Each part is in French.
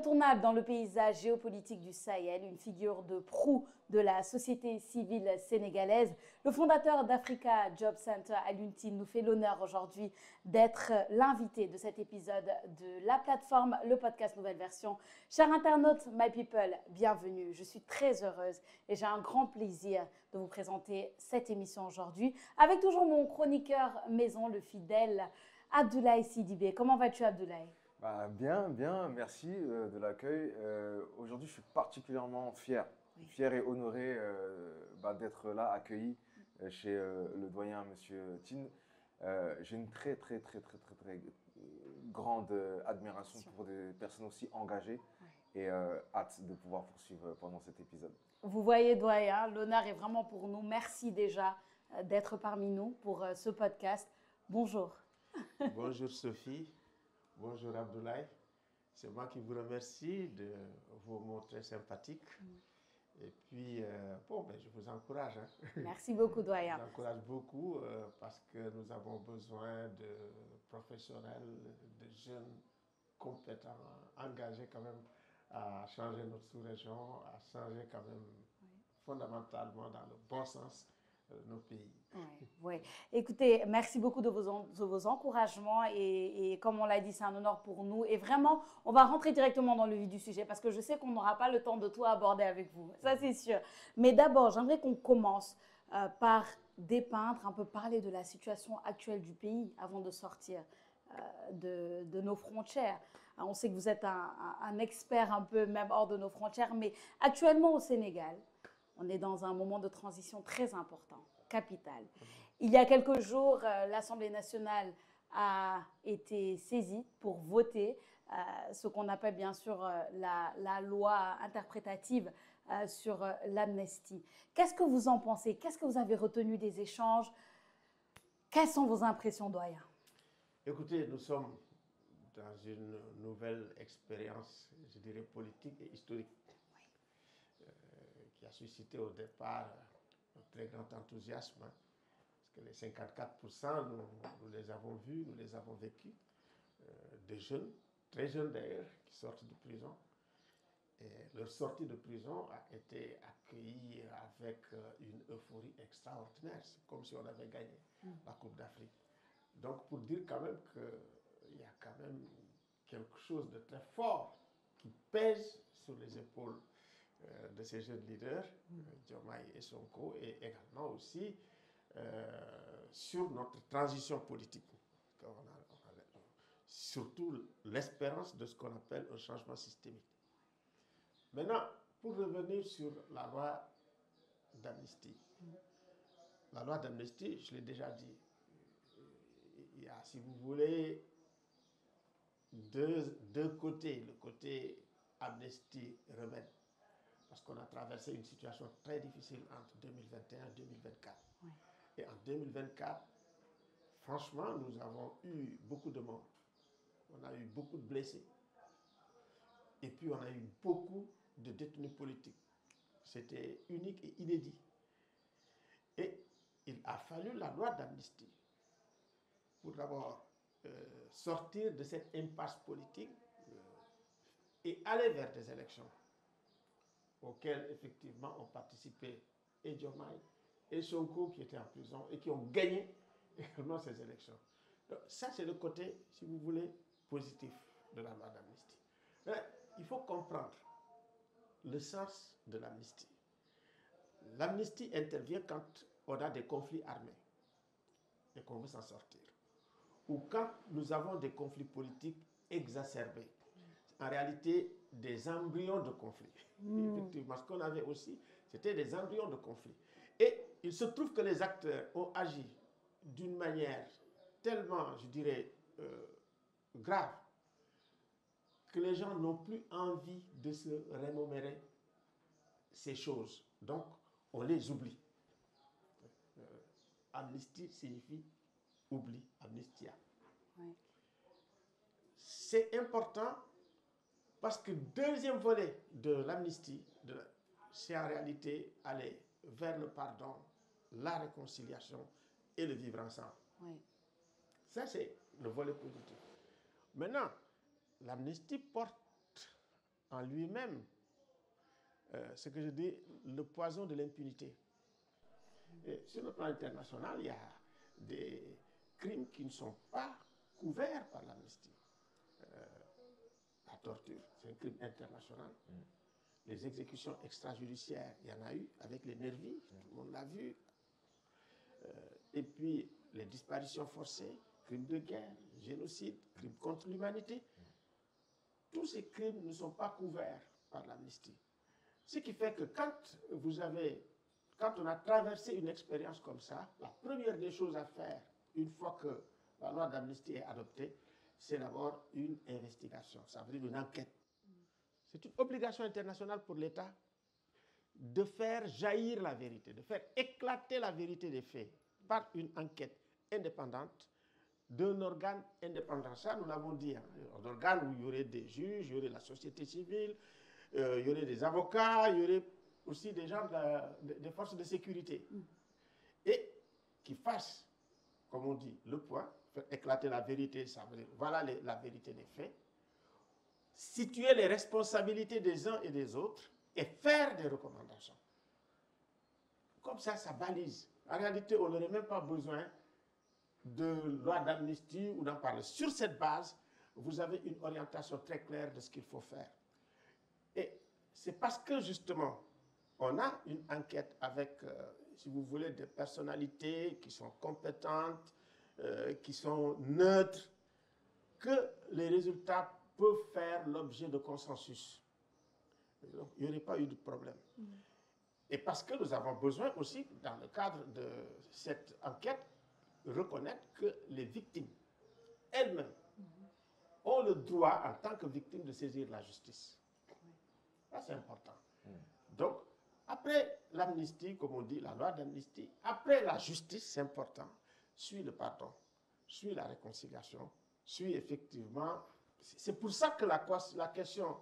incontournable dans le paysage géopolitique du Sahel, une figure de proue de la société civile sénégalaise. Le fondateur d'Africa Job Center, Alioune Tine, nous fait l'honneur aujourd'hui d'être l'invité de cet épisode de la plateforme, le podcast Nouvelle Version. Chers internautes, my people, bienvenue. Je suis très heureuse et j'ai un grand plaisir de vous présenter cette émission aujourd'hui avec toujours mon chroniqueur maison, le fidèle Abdoulaye Sidibé. Comment vas-tu, Abdoulaye ? Bien, merci de l'accueil. Aujourd'hui, je suis particulièrement fier et honoré d'être là, accueilli chez le doyen, Monsieur Tine. J'ai une très grande admiration pour des personnes aussi engagées et hâte de pouvoir poursuivre pendant cet épisode. Vous voyez, doyen, l'honneur est vraiment pour nous. Merci déjà d'être parmi nous pour ce podcast. Bonjour. Bonjour Sophie. Bonjour Abdoulaye, c'est moi qui vous remercie de vos mots très sympathiques. Et puis, je vous encourage. Merci beaucoup, doyen. Je vous encourage beaucoup parce que nous avons besoin de professionnels, de jeunes compétents, engagés quand même à changer notre sous-région, à changer quand même fondamentalement dans le bon sens nos pays. Oui. Écoutez, merci beaucoup de vos encouragements et comme on l'a dit, c'est un honneur pour nous. Et vraiment, on va rentrer directement dans le vif du sujet parce que je sais qu'on n'aura pas le temps de tout aborder avec vous. Ça, c'est sûr. Mais d'abord, j'aimerais qu'on commence par dépeindre, un peu parler de la situation actuelle du pays avant de sortir de nos frontières. On sait que vous êtes un expert un peu même hors de nos frontières, mais actuellement au Sénégal, on est dans un moment de transition très important, capital. Il y a quelques jours, l'Assemblée nationale a été saisie pour voter ce qu'on appelle bien sûr la loi interprétative sur l'amnistie. Qu'est-ce que vous en pensez? Qu'est-ce que vous avez retenu des échanges? Quelles sont vos impressions, doyen? Écoutez, nous sommes dans une nouvelle expérience, je dirais, politique et historique. Qui a suscité au départ un très grand enthousiasme, parce que les 54%, nous les avons vus, nous les avons vécus, des jeunes, très jeunes d'ailleurs, qui sortent de prison. Et leur sortie de prison a été accueillie avec une euphorie extraordinaire. C'est comme si on avait gagné la Coupe d'Afrique. Donc pour dire quand même qu'il y a quand même quelque chose de très fort qui pèse sur les épaules de ces jeunes leaders, Diomaye et Sonko, et également aussi sur notre transition politique. On a surtout l'espérance de ce qu'on appelle un changement systémique. Maintenant, pour revenir sur la loi d'amnistie. La loi d'amnistie, je l'ai déjà dit, il y a, si vous voulez, deux côtés. Le côté amnistie remède. Parce qu'on a traversé une situation très difficile entre 2021 et 2024. Oui. Et en 2024, franchement, nous avons eu beaucoup de morts. On a eu beaucoup de blessés. Et puis, on a eu beaucoup de détenus politiques. C'était unique et inédit. Et il a fallu la loi d'amnistie pour d'abord sortir de cette impasse politique et aller vers des élections auxquels effectivement ont participé et Diomaye et Sonko qui étaient en prison et qui ont gagné également ces élections. Donc, ça, c'est le côté, si vous voulez, positif de la loi d'amnistie. Il faut comprendre le sens de l'amnistie. L'amnistie intervient quand on a des conflits armés et qu'on veut s'en sortir. Ou quand nous avons des conflits politiques exacerbés. En réalité, des embryons de conflit. Effectivement, ce qu'on avait aussi, c'était des embryons de conflit. Et il se trouve que les acteurs ont agi d'une manière tellement, je dirais, grave, que les gens n'ont plus envie de se remémorer ces choses. Donc, on les oublie. Amnistie signifie oubli, amnistia. Oui. C'est important parce que le deuxième volet de l'amnistie, c'est en réalité aller vers le pardon, la réconciliation et le vivre ensemble. Oui. Ça, c'est le volet positif. Maintenant, l'amnistie porte en lui-même ce que je dis, le poison de l'impunité. Sur le plan international, il y a des crimes qui ne sont pas couverts par l'amnistie. La torture, c'est un crime international. Les exécutions extrajudiciaires, il y en a eu avec les nervis, tout le monde l'a vu. Et puis les disparitions forcées, crimes de guerre, génocide, crimes contre l'humanité. Tous ces crimes ne sont pas couverts par l'amnistie. Ce qui fait que quand on a traversé une expérience comme ça, la première des choses à faire, une fois que la loi d'amnistie est adoptée, c'est d'abord une investigation, ça veut dire une enquête. C'est une obligation internationale pour l'État de faire jaillir la vérité, de faire éclater la vérité des faits par une enquête indépendante d'un organe indépendant. Ça, nous l'avons dit, hein, un organe où il y aurait des juges, il y aurait la société civile, il y aurait des avocats, il y aurait aussi des gens des forces de sécurité. Et qui fassent, comme on dit, le point, faire éclater la vérité, ça veut dire, voilà la vérité des faits, situer les responsabilités des uns et des autres et faire des recommandations. Comme ça balise. En réalité, on n'aurait même pas besoin de loi d'amnistie ou d'en parler. Sur cette base, vous avez une orientation très claire de ce qu'il faut faire. Et c'est parce que, justement, on a une enquête avec, si vous voulez, des personnalités qui sont compétentes, qui sont neutres, que les résultats peuvent faire l'objet de consensus. Donc, il n'y aurait pas eu de problème. Et parce que nous avons besoin aussi, dans le cadre de cette enquête, reconnaître que les victimes elles-mêmes ont le droit, en tant que victimes, de saisir la justice. Ça, c'est important. Donc, après l'amnistie, comme on dit, la loi d'amnistie, après la justice, c'est important, suit le pardon, suit la réconciliation, suit effectivement... C'est pour ça que la question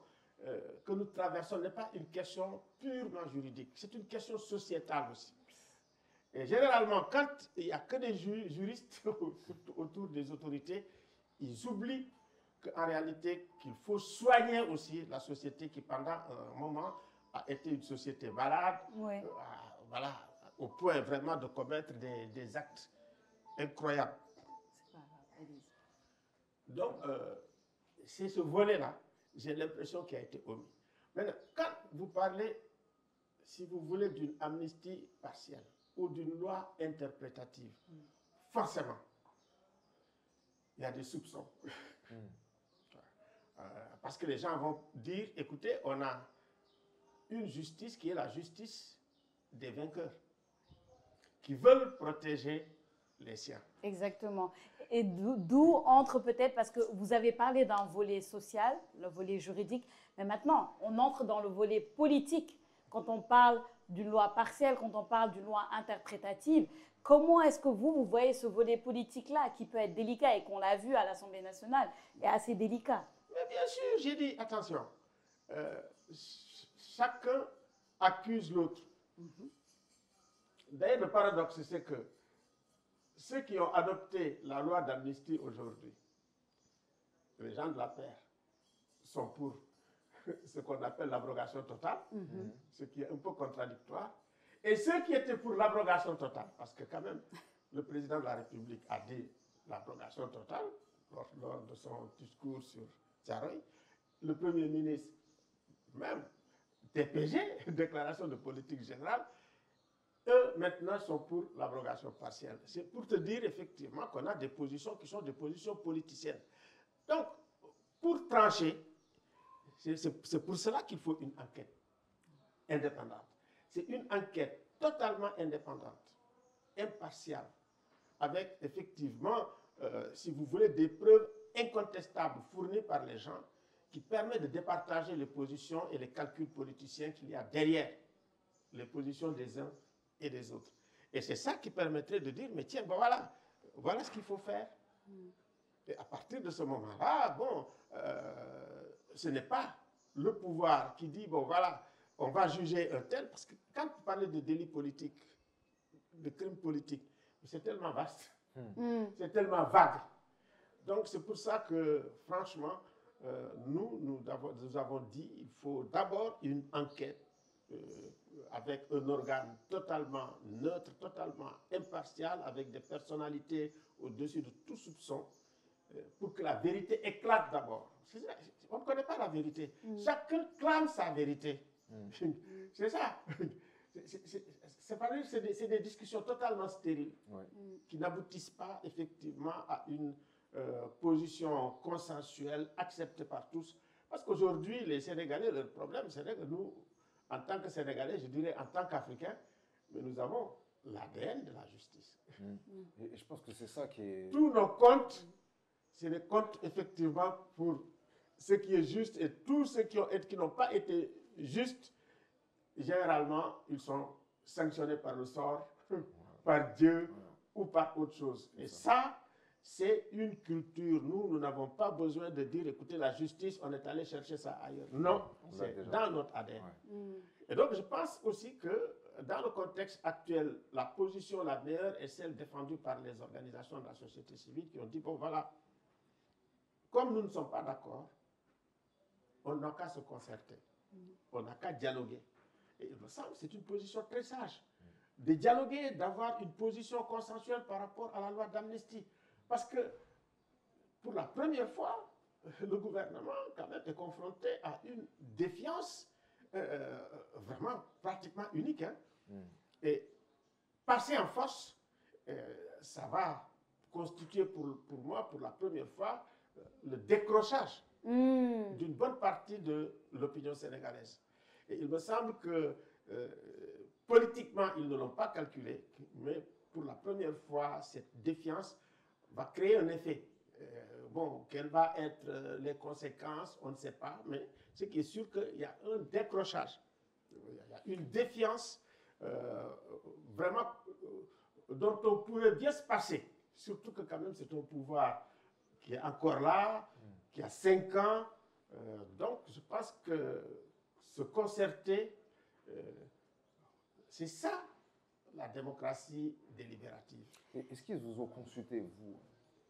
que nous traversons n'est pas une question purement juridique, c'est une question sociétale aussi. Et généralement, quand il n'y a que des juristes autour des autorités, ils oublient qu'en réalité, qu'il faut soigner aussi la société qui, pendant un moment, a été une société malade, voilà, au point vraiment de commettre des actes incroyables. Donc, c'est ce volet-là, j'ai l'impression qu'il a été omis. Maintenant, quand vous parlez, si vous voulez, d'une amnistie partielle ou d'une loi interprétative, forcément, il y a des soupçons. Parce que les gens vont dire, écoutez, on a une justice qui est la justice des vainqueurs, qui veulent protéger les siens. Exactement. Et d'où entre peut-être, parce que vous avez parlé d'un volet social, le volet juridique, mais maintenant, on entre dans le volet politique. Quand on parle d'une loi partielle, quand on parle d'une loi interprétative, comment est-ce que vous voyez ce volet politique-là, qui peut être délicat et qu'on l'a vu à l'Assemblée nationale, est assez délicat? Mais bien sûr, j'ai dit, attention, chacun accuse l'autre. D'ailleurs, le paradoxe, c'est que ceux qui ont adopté la loi d'amnistie aujourd'hui, les gens de la paix, sont pour ce qu'on appelle l'abrogation totale, ce qui est un peu contradictoire. Et ceux qui étaient pour l'abrogation totale, parce que quand même, le président de la République a dit l'abrogation totale lors de son discours sur Thiaroye, le Premier ministre, même DPG, déclaration de politique générale, eux, maintenant, sont pour l'abrogation partielle. C'est pour te dire, effectivement, qu'on a des positions qui sont des positions politiciennes. Donc, pour trancher, c'est pour cela qu'il faut une enquête indépendante. C'est une enquête totalement indépendante, impartiale, avec, effectivement, si vous voulez, des preuves incontestables fournies par les gens qui permettent de départager les positions et les calculs politiciens qu'il y a derrière les positions des uns et des autres. Et c'est ça qui permettrait de dire, mais tiens, ben voilà ce qu'il faut faire. Et à partir de ce moment-là, bon, ce n'est pas le pouvoir qui dit, bon voilà, on va juger un tel, parce que quand vous parlez de délit politique, de crime politique, c'est tellement vaste, c'est tellement vague. Donc c'est pour ça que, franchement, nous avons dit qu'il faut d'abord une enquête avec un organe totalement neutre, totalement impartial, avec des personnalités au-dessus de tout soupçon, pour que la vérité éclate d'abord. On ne connaît pas la vérité. Chacun clame sa vérité. C'est ça. C'est des discussions totalement stériles qui n'aboutissent pas effectivement à une position consensuelle acceptée par tous. Parce qu'aujourd'hui, les Sénégalais, leur problème, c'est que nous, en tant que Sénégalais, je dirais en tant qu'Africains, nous avons l'ADN de la justice. Et je pense que c'est ça qui est... Tous nos comptes, c'est des comptes effectivement pour ce qui est juste, et tous ceux qui n'ont pas été justes, généralement, ils sont sanctionnés par le sort, par Dieu ou par autre chose. Et ça, c'est une culture. Nous n'avons pas besoin de dire, écoutez, la justice, on est allé chercher ça ailleurs. Non, c'est dans notre ADN. Et donc, je pense aussi que dans le contexte actuel, la position la meilleure est celle défendue par les organisations de la société civile qui ont dit, bon, voilà, comme nous ne sommes pas d'accord, on n'a qu'à se concerter, on n'a qu'à dialoguer. Et il me semble que c'est une position très sage, de dialoguer, d'avoir une position consensuelle par rapport à la loi d'amnistie. Parce que, pour la première fois, le gouvernement, quand même, est confronté à une défiance vraiment pratiquement unique. Et passer en force, ça va constituer pour moi, pour la première fois, le décrochage d'une bonne partie de l'opinion sénégalaise. Et il me semble que politiquement, ils ne l'ont pas calculé, mais pour la première fois, cette défiance va créer un effet. Bon, quelles vont être les conséquences, on ne sait pas, mais ce qui est sûr qu'il y a un décrochage. Il y a une défiance vraiment dont on pourrait bien se passer. Surtout que quand même c'est un pouvoir qui est encore là, qui a 5 ans. Donc je pense que se concerter, c'est ça la démocratie délibérative. Est-ce qu'ils vous ont consulté, vous,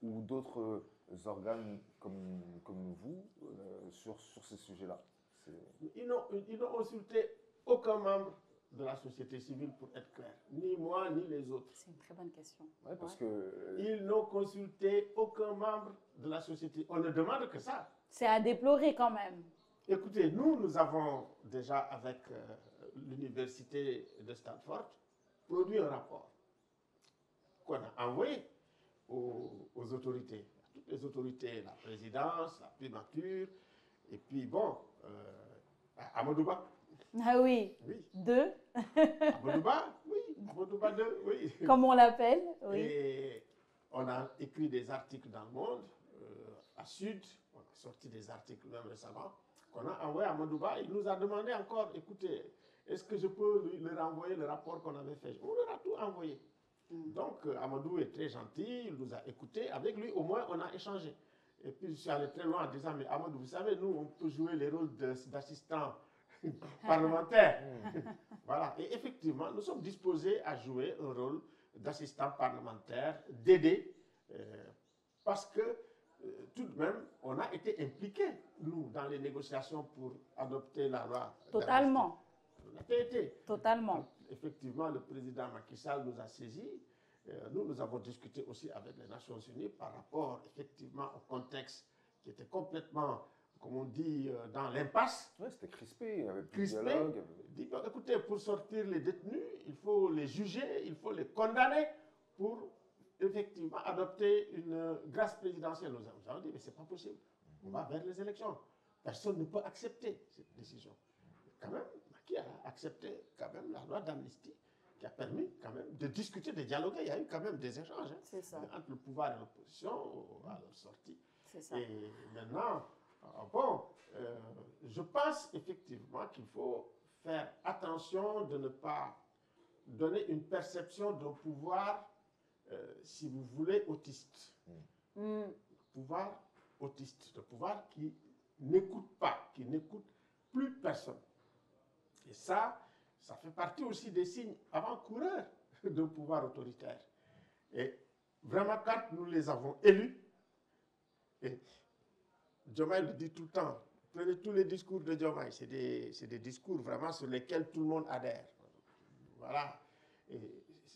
ou d'autres organes comme vous, sur ces sujets-là? Ils n'ont consulté aucun membre de la société civile, pour être clair. Ni moi, ni les autres. C'est une très bonne question. Ouais, parce que... Ils n'ont consulté aucun membre de la société. On ne demande que ça. C'est à déplorer quand même. Écoutez, nous avons déjà, avec l'université de Stanford, produit un rapport qu'on a envoyé aux autorités. Toutes les autorités, la présidence, la primature, et puis bon, Amadouba. Ah oui. Oui. 2. Amadouba, oui. Amadouba 2, oui. Comme on l'appelle, oui. Et on a écrit des articles dans le Monde, à Sud, on a sorti des articles même récemment, qu'on a envoyé à Amadouba. Il nous a demandé encore, écoutez, est-ce que je peux lui renvoyer le rapport qu'on avait fait? On leur a tout envoyé. Donc, Amadou est très gentil, il nous a écoutés. Avec lui, au moins, on a échangé. Et puis, je suis allé très loin en disant, mais Amadou, vous savez, nous, on peut jouer les rôles d'assistants parlementaires. Voilà. Et effectivement, nous sommes disposés à jouer un rôle d'assistant parlementaire, d'aider, parce que, tout de même, on a été impliqués, nous, dans les négociations pour adopter la loi. Totalement. On a été. Totalement. Effectivement, le président Macky Sall nous a saisis. Nous avons discuté aussi avec les Nations Unies par rapport, effectivement, au contexte qui était complètement, comme on dit, dans l'impasse. Oui, c'était crispé, il y avait plus de dialogue. Dit, bon, écoutez, pour sortir les détenus, il faut les juger, il faut les condamner pour, effectivement, adopter une grâce présidentielle. Nous avons dit, mais ce n'est pas possible. On va vers les élections. Personne ne peut accepter cette décision. Quand même, qui a accepté quand même la loi d'amnistie, qui a permis quand même de discuter, de dialoguer. Il y a eu quand même des échanges entre le pouvoir et l'opposition à leur sortie. C'est ça. Et maintenant, bon, je pense effectivement qu'il faut faire attention de ne pas donner une perception d'un pouvoir, si vous voulez, autiste. Pouvoir autiste, le pouvoir qui n'écoute pas, qui n'écoute plus personne. Et ça fait partie aussi des signes avant-coureurs d'un pouvoir autoritaire. Et vraiment, quand nous les avons élus, et Diomaye le dit tout le temps. Prenez tous les discours de Diomaye. C'est des discours vraiment sur lesquels tout le monde adhère. Voilà. Et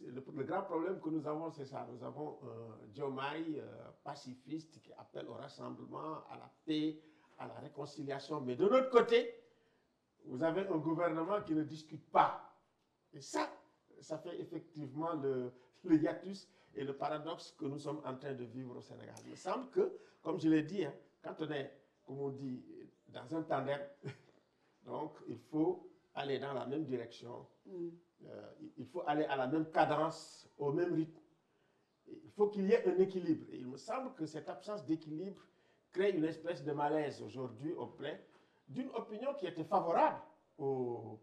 le grand problème que nous avons, c'est ça. Nous avons Diomaye pacifiste qui appelle au rassemblement, à la paix, à la réconciliation. Mais de l'autre côté, vous avez un gouvernement qui ne discute pas. Et ça fait effectivement le hiatus et le paradoxe que nous sommes en train de vivre au Sénégal. Il me semble que, comme je l'ai dit, hein, quand on est, comme on dit, dans un tandem, donc il faut aller dans la même direction, il faut aller à la même cadence, au même rythme. Il faut qu'il y ait un équilibre. Et il me semble que cette absence d'équilibre crée une espèce de malaise aujourd'hui auprès d'une opinion qui était favorable aux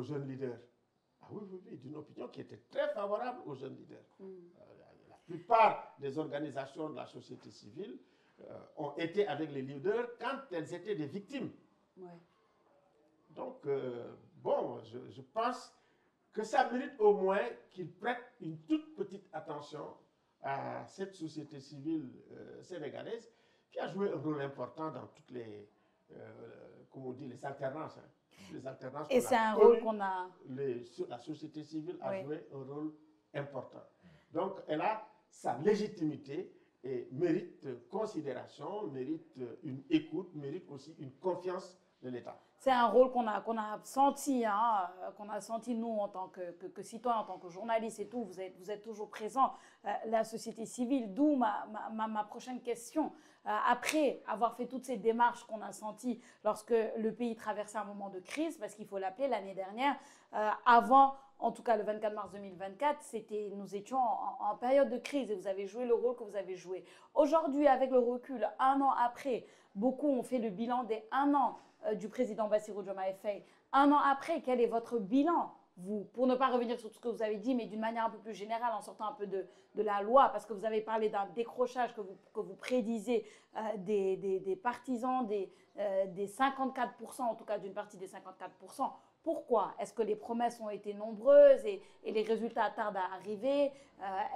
jeunes leaders. Ah oui, d'une opinion qui était très favorable aux jeunes leaders. La plupart des organisations de la société civile ont été avec les leaders quand elles étaient des victimes. Ouais. Donc, bon, je pense que ça mérite au moins qu'ils prêtent une toute petite attention à cette société civile sénégalaise qui a joué un rôle important dans toutes les, comment on dit, les alternances. Hein. Les alternances. Et c'est un rôle qu'on a... La société civile a joué un rôle important. Donc, elle a sa légitimité et mérite considération, mérite une écoute, mérite aussi une confiance de l'État. C'est un rôle qu'on a senti, hein, nous en tant que citoyens, en tant que journalistes et tout. Vous êtes toujours présents, la société civile. D'où ma prochaine question. Après avoir fait toutes ces démarches qu'on a senties lorsque le pays traversait un moment de crise, parce qu'il faut l'appeler l'année dernière, avant, en tout cas le 24 mars 2024, nous étions en période de crise et vous avez joué le rôle que vous avez joué. Aujourd'hui, avec le recul, un an après, beaucoup ont fait le bilan des 1 an du président Bassirou Diomaye Faye. 1 an après, quel est votre bilan, vous, pour ne pas revenir sur tout ce que vous avez dit, mais d'une manière un peu plus générale, en sortant un peu de la loi, parce que vous avez parlé d'un décrochage que vous prédisez des partisans, des 54%, en tout cas d'une partie des 54%. Pourquoi? Est-ce que les promesses ont été nombreuses et les résultats tardent à arriver?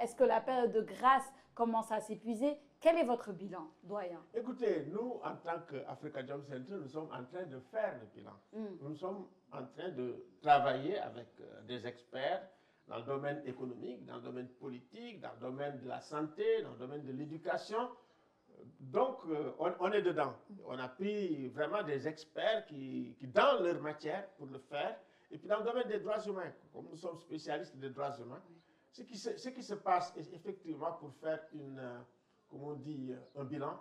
Est-ce que la période de grâce commence à s'épuiser? Quel est votre bilan, doyen? Écoutez, nous, en tant qu'Africa Jom Center, nous sommes en train de faire le bilan. Nous sommes en train de travailler avec des experts dans le domaine économique, dans le domaine politique, dans le domaine de la santé, dans le domaine de l'éducation. Donc, on est dedans. On a pris vraiment des experts qui, dans leur matière, pour le faire. Et puis, dans le domaine des droits humains, comme nous sommes spécialistes des droits humains, ce qui se passe effectivement pour faire comme on dit, un bilan,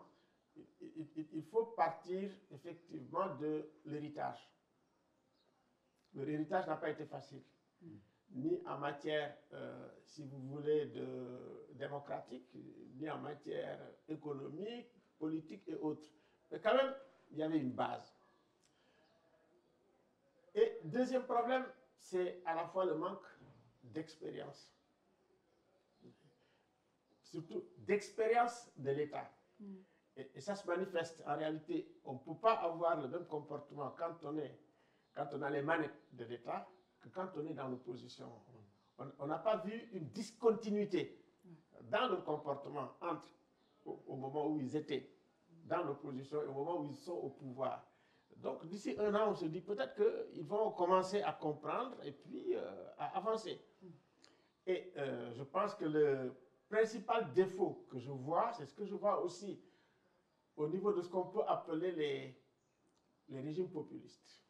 il faut partir effectivement de l'héritage. L'héritage n'a pas été facile, ni en matière, si vous voulez, démocratique, ni en matière économique, politique et autres. Mais quand même, il y avait une base. Et deuxième problème, c'est à la fois le manque d'expérience. Surtout d'expérience de l'État. Et ça se manifeste. En réalité, on ne peut pas avoir le même comportement quand on a les manettes de l'État que quand on est dans l'opposition. On n'a pas vu une discontinuité dans le comportement entre au moment où ils étaient dans l'opposition et au moment où ils sont au pouvoir. Donc d'ici 1 an, on se dit peut-être qu'ils vont commencer à comprendre et puis à avancer. Et je pense que le principal défaut que je vois, c'est ce que je vois aussi au niveau de ce qu'on peut appeler les régimes populistes.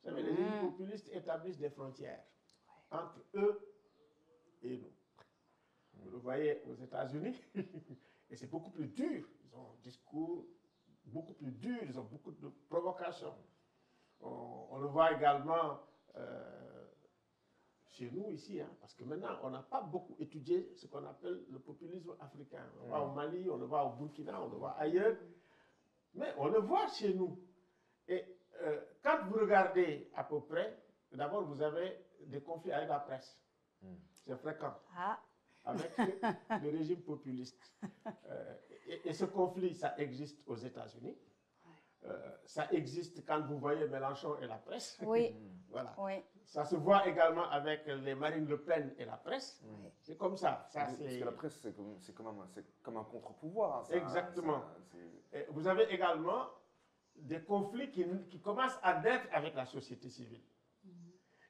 Vous savez, les régimes populistes établissent des frontières entre eux et nous. Vous le voyez aux États-Unis, et c'est beaucoup plus dur. Ils ont un discours beaucoup plus dur, ils ont beaucoup de provocations. On le voit également chez nous ici, hein, parce que maintenant, on n'a pas beaucoup étudié ce qu'on appelle le populisme africain. On le voit au Mali, on le voit au Burkina, on le voit ailleurs, mais on le voit chez nous. Et quand vous regardez à peu près, d'abord, vous avez des conflits avec la presse. C'est fréquent. Avec le régime populiste. Et ce conflit, ça existe aux États-Unis. Ça existe quand vous voyez Mélenchon et la presse. Oui. Voilà. Oui. Ça se voit également avec les Marine Le Pen et la presse. C'est comme ça. Parce que la presse, c'est comme un contre-pouvoir. Hein, exactement. Vous avez également des conflits qui commencent à naître avec la société civile.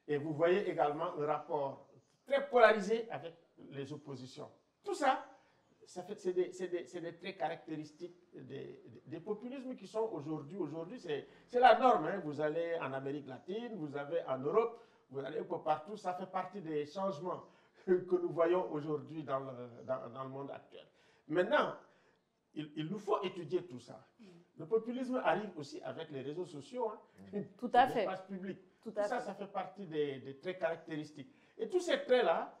Et vous voyez également un rapport très polarisé avec les oppositions. Tout ça, c'est des traits caractéristiques des populismes qui sont aujourd'hui. Aujourd'hui, c'est la norme. Hein. Vous allez en Amérique latine, vous avez en Europe, vous allez un peu partout. Ça fait partie des changements que nous voyons aujourd'hui dans le monde actuel. Maintenant, il nous faut étudier tout ça. Le populisme arrive aussi avec les réseaux sociaux. Hein. Tout à fait. L'espace public. Tout ça, ça fait partie des traits caractéristiques. Et tous ces traits-là,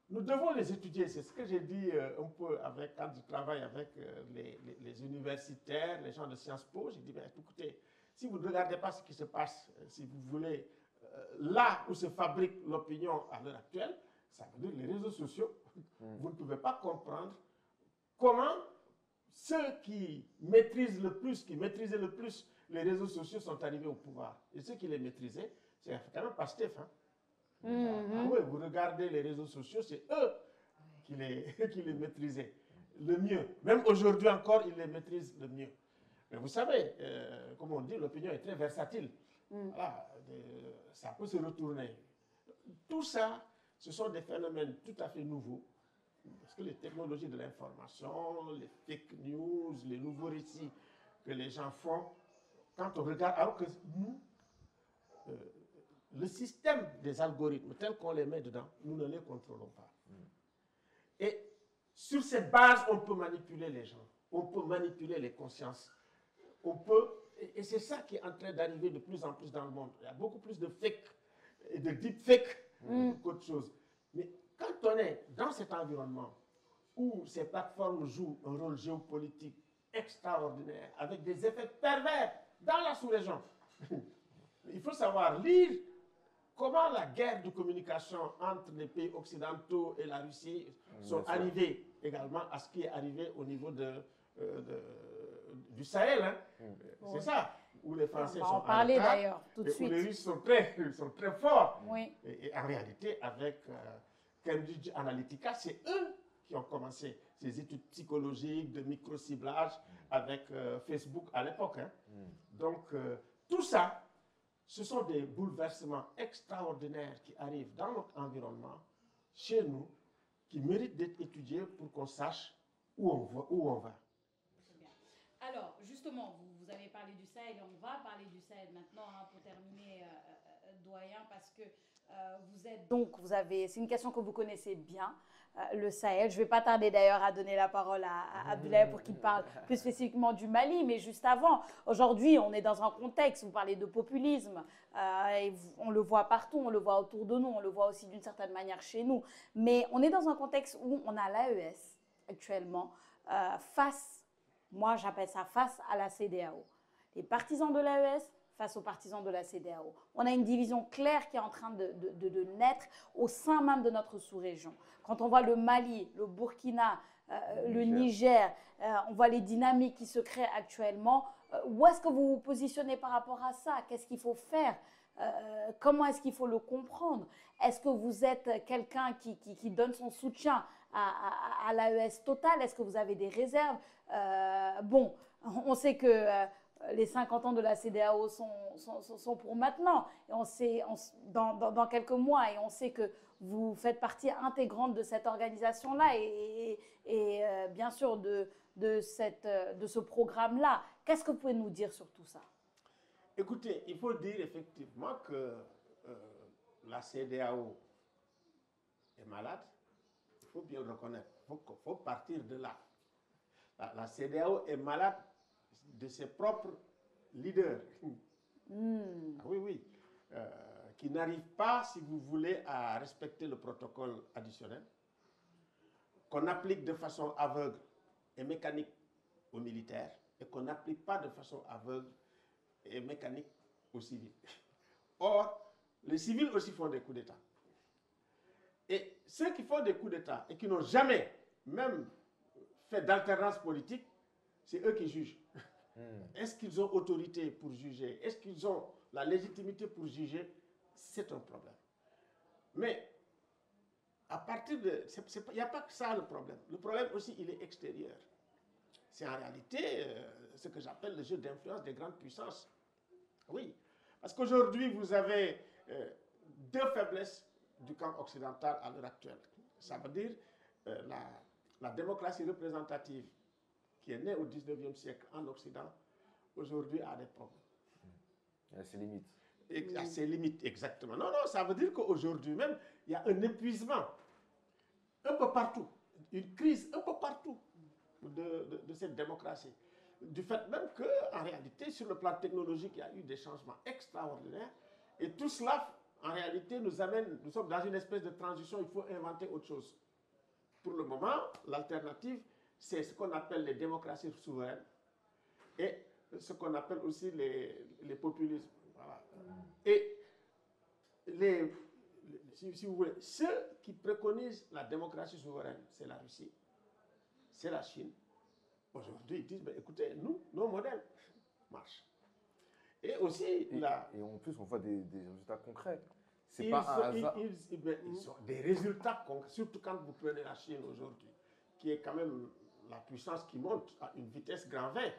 nous devons les étudier. C'est ce que j'ai dit un peu quand je travaille avec les universitaires, les gens de Sciences Po. J'ai dit, ben, écoutez, si vous ne regardez pas ce qui se passe, si vous voulez, là où se fabrique l'opinion à l'heure actuelle, ça veut dire les réseaux sociaux. Vous ne pouvez pas comprendre comment ceux qui maîtrisent le plus, qui maîtrisaient le plus les réseaux sociaux sont arrivés au pouvoir. Et ceux qui les maîtrisaient, c'est quand même pas Steph. Hein. Ah oui, vous regardez les réseaux sociaux, c'est eux qui les maîtrisaient le mieux. Même aujourd'hui encore, ils les maîtrisent le mieux. Mais vous savez, comme on dit, l'opinion est très versatile. Voilà, ça peut se retourner. Tout ça, ce sont des phénomènes tout à fait nouveaux. Parce que les technologies de l'information, les fake news, les nouveaux récits que les gens font, quand on regarde, alors que nous, le système des algorithmes, tel qu'on les met dedans, nous ne les contrôlons pas. Et sur cette base, on peut manipuler les gens, on peut manipuler les consciences, et c'est ça qui est en train d'arriver de plus en plus dans le monde. Il y a beaucoup plus de fake et de deepfake qu'autre chose. Mais quand on est dans cet environnement où ces plateformes jouent un rôle géopolitique extraordinaire, avec des effets pervers dans la sous-région, il faut savoir lire comment la guerre de communication entre les pays occidentaux et la Russie sont arrivés également à ce qui est arrivé au niveau du Sahel. Hein. C'est ça, où les Français sont en parler d'ailleurs tout de et suite. où les Russes sont très forts. Oui. Et en réalité, avec Cambridge Analytica, c'est eux qui ont commencé ces études psychologiques de micro-ciblage avec Facebook à l'époque. Hein. Donc, tout ça, ce sont des bouleversements extraordinaires qui arrivent dans notre environnement, chez nous, qui méritent d'être étudiés pour qu'on sache où on va. Alors, justement, vous avez parlé du Sahel et on va parler du Sahel maintenant pour terminer, doyen, parce que c'est une question que vous connaissez bien, le Sahel. Je ne vais pas tarder d'ailleurs à donner la parole à Abdoulaye pour qu'il parle plus spécifiquement du Mali, mais juste avant, aujourd'hui, on est dans un contexte, vous parlez de populisme, et on le voit partout, on le voit autour de nous, on le voit aussi d'une certaine manière chez nous, mais on est dans un contexte où on a l'AES actuellement moi j'appelle ça face à la CEDEAO. Les partisans de l'AES face aux partisans de la CEDEAO. On a une division claire qui est en train de naître au sein même de notre sous-région. Quand on voit le Mali, le Burkina, le Niger, on voit les dynamiques qui se créent actuellement. Où est-ce que vous vous positionnez par rapport à ça? Qu'est-ce qu'il faut faire? Comment est-ce qu'il faut le comprendre? Est-ce que vous êtes quelqu'un qui donne son soutien à l'AES total? Est-ce que vous avez des réserves? Bon, on sait que les 50 ans de la CEDEAO sont pour maintenant, et on sait dans quelques mois, et on sait que vous faites partie intégrante de cette organisation-là et bien sûr de ce programme-là. Qu'est-ce que vous pouvez nous dire sur tout ça? Écoutez, il faut dire effectivement que la CEDEAO est malade. Il faut bien le reconnaître. Il faut partir de là. La CEDEAO est malade de ses propres leaders. Ah oui. Qui n'arrivent pas, si vous voulez, à respecter le protocole additionnel, qu'on applique de façon aveugle et mécanique aux militaires, et qu'on n'applique pas de façon aveugle et mécanique aux civils. Or, les civils aussi font des coups d'État. Et ceux qui font des coups d'État et qui n'ont jamais même fait d'alternance politique, c'est eux qui jugent. Est-ce qu'ils ont autorité pour juger? Est-ce qu'ils ont la légitimité pour juger? c'est un problème. Mais à partir de... Il n'y a pas que ça le problème. Le problème aussi, il est extérieur. C'est en réalité ce que j'appelle le jeu d'influence des grandes puissances. Oui, parce qu'aujourd'hui, vous avez deux faiblesses du camp occidental à l'heure actuelle. Ça veut dire la démocratie représentative qui est née au 19e siècle en Occident, aujourd'hui a des problèmes. Il y a ses limites. Il y a ses limites, exactement. Non, non, ça veut dire qu'aujourd'hui même, il y a un épuisement un peu partout, une crise un peu partout de cette démocratie. Du fait même qu'en réalité, sur le plan technologique, il y a eu des changements extraordinaires. Et tout cela, en réalité, nous sommes dans une espèce de transition, il faut inventer autre chose. Pour le moment, l'alternative, c'est ce qu'on appelle les démocraties souveraines et ce qu'on appelle aussi les populismes. Voilà. Et si vous voulez, ceux qui préconisent la démocratie souveraine, c'est la Russie, c'est la Chine. Aujourd'hui, ils disent, ben, écoutez, nous, nos modèles marchent. Et aussi, et en plus, on voit des résultats concrets. C'est pas un hasard. Ils sont des résultats concrets, surtout quand vous prenez la Chine aujourd'hui, qui est quand même la puissance qui monte à une vitesse grand V.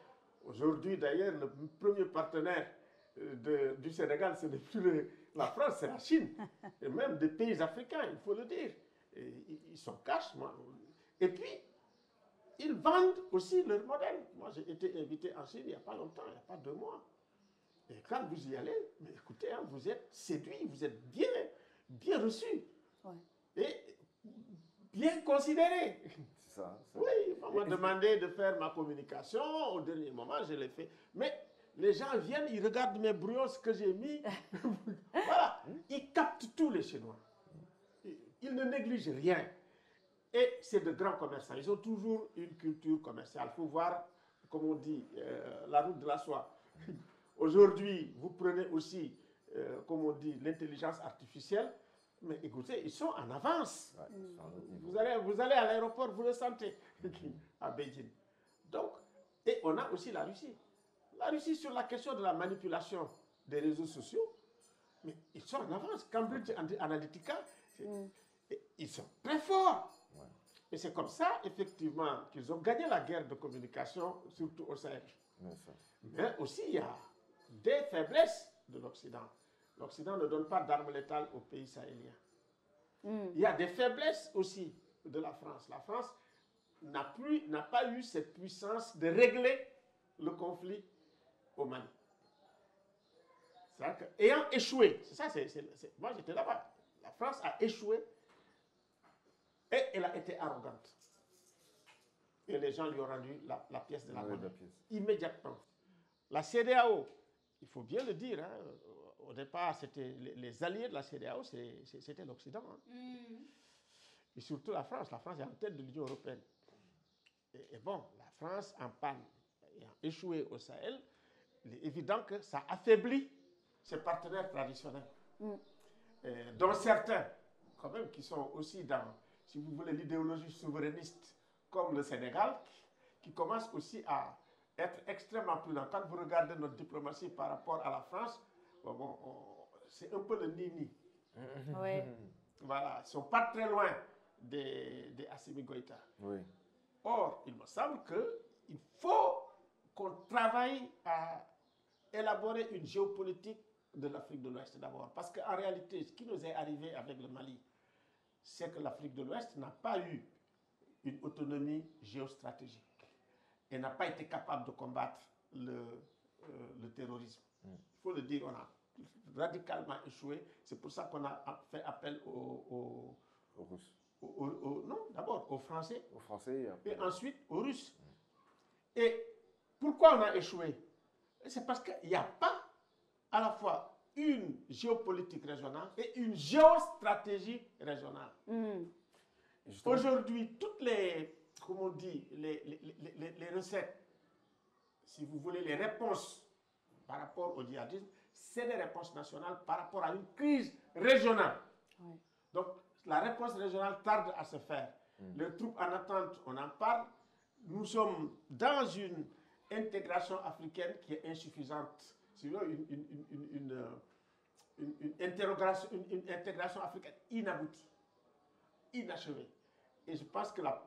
Aujourd'hui, d'ailleurs, le premier partenaire du Sénégal, ce n'est plus la France, c'est la Chine. Et même des pays africains, il faut le dire. Et ils sont cash. Et puis, ils vendent aussi leur modèle. Moi, j'ai été invité en Chine il n'y a pas longtemps, il n'y a pas 2 mois. Et quand vous y allez, mais écoutez, hein, vous êtes séduit, vous êtes bien reçu. Ouais. Et bien considéré. C'est ça. Oui, on m'a demandé de faire ma communication. Au dernier moment, je l'ai fait. Mais les gens viennent, ils regardent mes brouillons, ce que j'ai mis. Voilà. Ils captent tous les Chinois. Ils ne négligent rien. Et c'est de grands commerçants. Ils ont toujours une culture commerciale. Il faut voir, comme on dit, la route de la soie. Aujourd'hui, vous prenez aussi, comme on dit, l'intelligence artificielle. Mais écoutez, ils sont en avance. Ouais, vous allez à l'aéroport, vous le sentez, à Beijing. Donc, et on a aussi la Russie. La Russie, sur la question de la manipulation des réseaux sociaux, mais ils sont en avance. Cambridge Analytica, ils sont très forts. Ouais. Et c'est comme ça, effectivement, qu'ils ont gagné la guerre de communication, surtout au Sahel. Mais aussi, il y a des faiblesses de l'Occident. L'Occident ne donne pas d'armes létales aux pays sahéliens. Il y a des faiblesses aussi de la France. La France n'a pas eu cette puissance de régler le conflit au Mali. Ayant échoué, c'est ça, moi j'étais là-bas, la France a échoué et elle a été arrogante. Et les gens lui ont rendu la pièce de la monnaie. Immédiatement. La CEDEAO, il faut bien le dire, hein, au départ, c'était les alliés de la CEDEAO, c'était l'Occident. Hein. Et surtout la France. La France est en tête de l'Union européenne. Et bon, la France, en panne, ayant échoué au Sahel, il est évident que ça affaiblit ses partenaires traditionnels. Dont certains, quand même, qui sont aussi dans, si vous voulez, l'idéologie souverainiste, comme le Sénégal, qui commence aussi à être extrêmement prudent. Quand vous regardez notre diplomatie par rapport à la France, c'est un peu le nini. Oui. Voilà, ils ne sont pas très loin des Assimi Goïta. Oui. Or, il me semble qu'il faut qu'on travaille à élaborer une géopolitique de l'Afrique de l'Ouest d'abord. Parce qu'en réalité, ce qui nous est arrivé avec le Mali, c'est que l'Afrique de l'Ouest n'a pas eu une autonomie géostratégique et n'a pas été capable de combattre le terrorisme. Il faut le dire, on a radicalement échoué. C'est pour ça qu'on a fait appel aux Russes. Non, d'abord aux Français. Aux Français et ensuite aux Russes. Et pourquoi on a échoué? C'est parce qu'il n'y a pas à la fois une géopolitique régionale et une géostratégie régionale. Aujourd'hui, toutes les, comment on dit, les recettes, si vous voulez, les réponses par rapport au djihadisme, c'est des réponses nationales par rapport à une crise régionale. Oui. Donc, la réponse régionale tarde à se faire. Les troupes en attente, on en parle. Nous sommes dans une intégration africaine qui est insuffisante. C'est une intégration africaine inaboutie, inachevée. Et je pense que la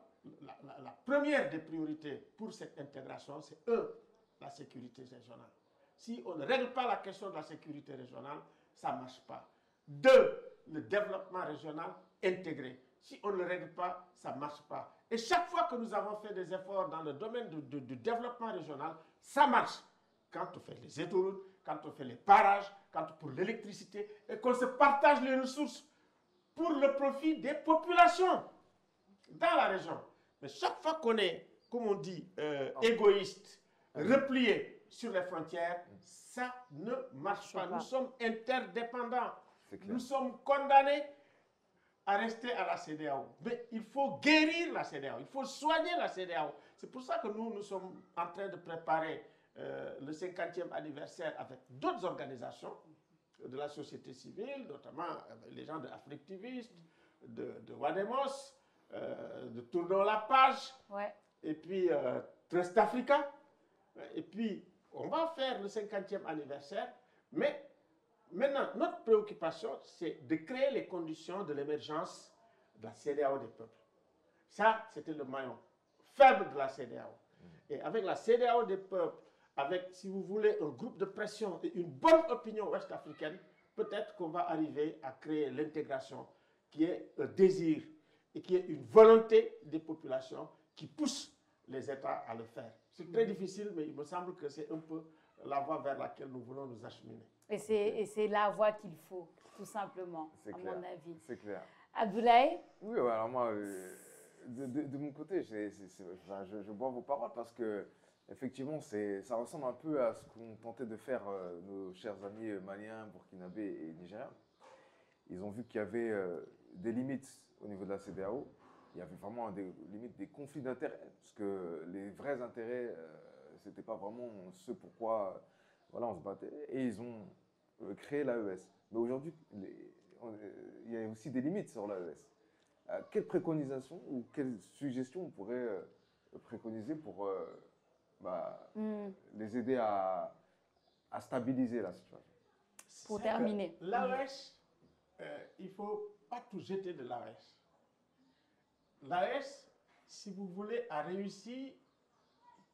première des priorités pour cette intégration, c'est la sécurité régionale. Si on ne règle pas la question de la sécurité régionale, ça ne marche pas. 2, le développement régional intégré. Si on ne le règle pas, ça ne marche pas. Et chaque fois que nous avons fait des efforts dans le domaine du développement régional, ça marche. Quand on fait les autoroutes, quand on fait les barrages, pour l'électricité, et qu'on se partage les ressources pour le profit des populations dans la région. Mais chaque fois qu'on est, comme on dit, égoïste, replié sur les frontières, ça ne marche pas. Nous sommes interdépendants. Nous sommes condamnés à rester à la CEDEAO. Mais il faut guérir la CEDEAO, il faut soigner la CEDEAO. C'est pour ça que nous sommes en train de préparer le 50e anniversaire avec d'autres organisations de la société civile, notamment les gens de Africtivistes, de Wademos, de Tournons la page, et puis Trust Africa. Et puis, on va faire le 50e anniversaire, mais maintenant, notre préoccupation, c'est de créer les conditions de l'émergence de la CEDEAO des peuples. Ça, c'était le maillon faible de la CEDEAO. Et avec la CEDEAO des peuples, avec, si vous voulez, un groupe de pression et une bonne opinion ouest-africaine, peut-être qu'on va arriver à créer l'intégration qui est un désir et qui est une volonté des populations qui pousse les États à le faire. C'est très difficile, mais il me semble que c'est un peu la voie vers laquelle nous voulons nous acheminer. Et c'est la voie qu'il faut, tout simplement, à mon avis. C'est clair. Abdoulaye? Oui, alors moi, de mon côté, je bois vos paroles parce que effectivement, ça ressemble un peu à ce qu'ont tenté de faire nos chers amis maliens, burkinabés et nigériens. Ils ont vu qu'il y avait des limites au niveau de la CEDEAO. Il y avait vraiment des limites, des conflits d'intérêts, parce que les vrais intérêts, ce n'était pas vraiment ce pourquoi voilà, on se battait. Et ils ont créé l'AES. Mais aujourd'hui, il y a aussi des limites sur l'AES. Quelle préconisation ou quelle suggestion on pourrait préconiser pour les aider à stabiliser la situation? Pour terminer. L'AES, il ne faut pas tout jeter de l'AES. L'AES, si vous voulez, a réussi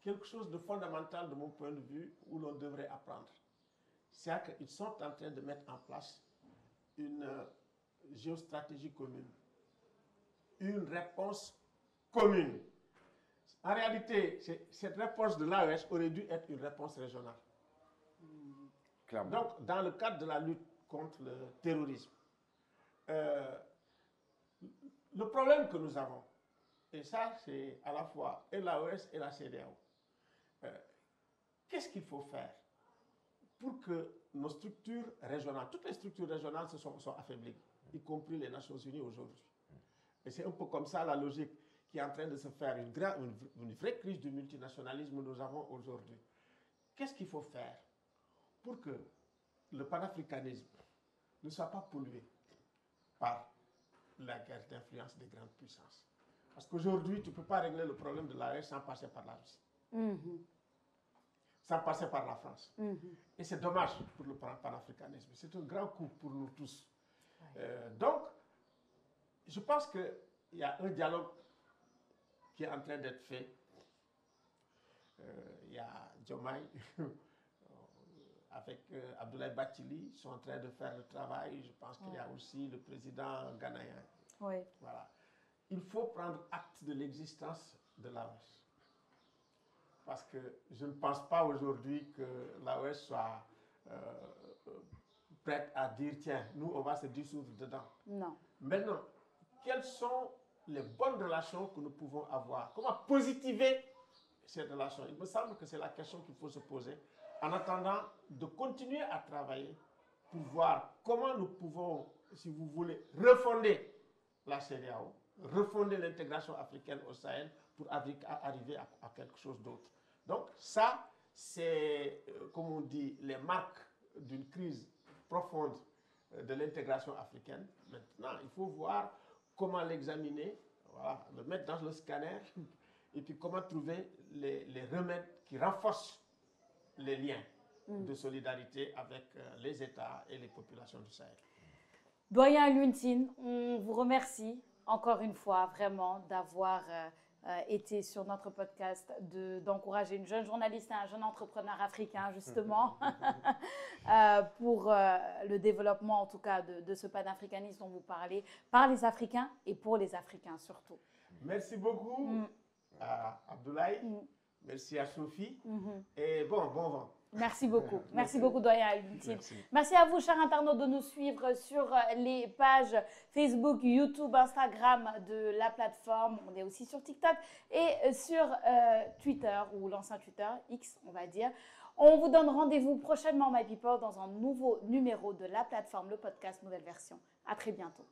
quelque chose de fondamental de mon point de vue où l'on devrait apprendre. C'est qu'ils sont en train de mettre en place une géostratégie commune, une réponse commune. En réalité, cette réponse de l'AES aurait dû être une réponse régionale. Clairement. Donc, dans le cadre de la lutte contre le terrorisme, le problème que nous avons, et ça c'est à la fois et l'AES et la CEDEAO, qu'est-ce qu'il faut faire pour que nos structures régionales, toutes les structures régionales sont affaiblies, y compris les Nations Unies aujourd'hui. Et c'est un peu comme ça la logique qui est en train de se faire, une vraie crise du multinationalisme que nous avons aujourd'hui. Qu'est-ce qu'il faut faire pour que le panafricanisme ne soit pas pollué par la guerre d'influence des grandes puissances? Parce qu'aujourd'hui, tu ne peux pas régler le problème de l'AES sans passer par la Russie, sans passer par la France. Et c'est dommage pour le panafricanisme. C'est un grand coup pour nous tous. Donc, je pense qu'il y a un dialogue qui est en train d'être fait. Il y a Diomaye avec Abdoulaye Bathily, ils sont en train de faire le travail. Je pense qu'il y a aussi le président ghanéen. Voilà. Il faut prendre acte de l'existence de l'AES. Parce que je ne pense pas aujourd'hui que l'AES soit prête à dire, tiens, nous, on va se dissoudre dedans. Non. Maintenant, quelles sont les bonnes relations que nous pouvons avoir? Comment positiver ces relations? Il me semble que c'est la question qu'il faut se poser en attendant de continuer à travailler pour voir comment nous pouvons, si vous voulez, refonder la CEDEAO, refonder l'intégration africaine au Sahel pour arriver à quelque chose d'autre. Donc ça, c'est, comme on dit, les marques d'une crise profonde de l'intégration africaine. Maintenant, il faut voir comment l'examiner, voilà, le mettre dans le scanner, et puis comment trouver les remèdes qui renforcent les liens. de solidarité avec les États et les populations du Sahel. Doyen Alioune Tine, on vous remercie encore une fois vraiment d'avoir été sur notre podcast, d'encourager une jeune journaliste et un jeune entrepreneur africain justement pour le développement en tout cas de ce panafricanisme dont vous parlez, par les Africains et pour les Africains surtout. Merci beaucoup à Abdoulaye, merci à Sophie et bon vent. Merci beaucoup. Merci beaucoup, Doyen Alioune Tine. Merci à vous, chers internautes, de nous suivre sur les pages Facebook, YouTube, Instagram de la plateforme. On est aussi sur TikTok et sur Twitter, ou l'ancien Twitter, X, on va dire. On vous donne rendez-vous prochainement, my people, dans un nouveau numéro de la plateforme, le podcast nouvelle version. À très bientôt.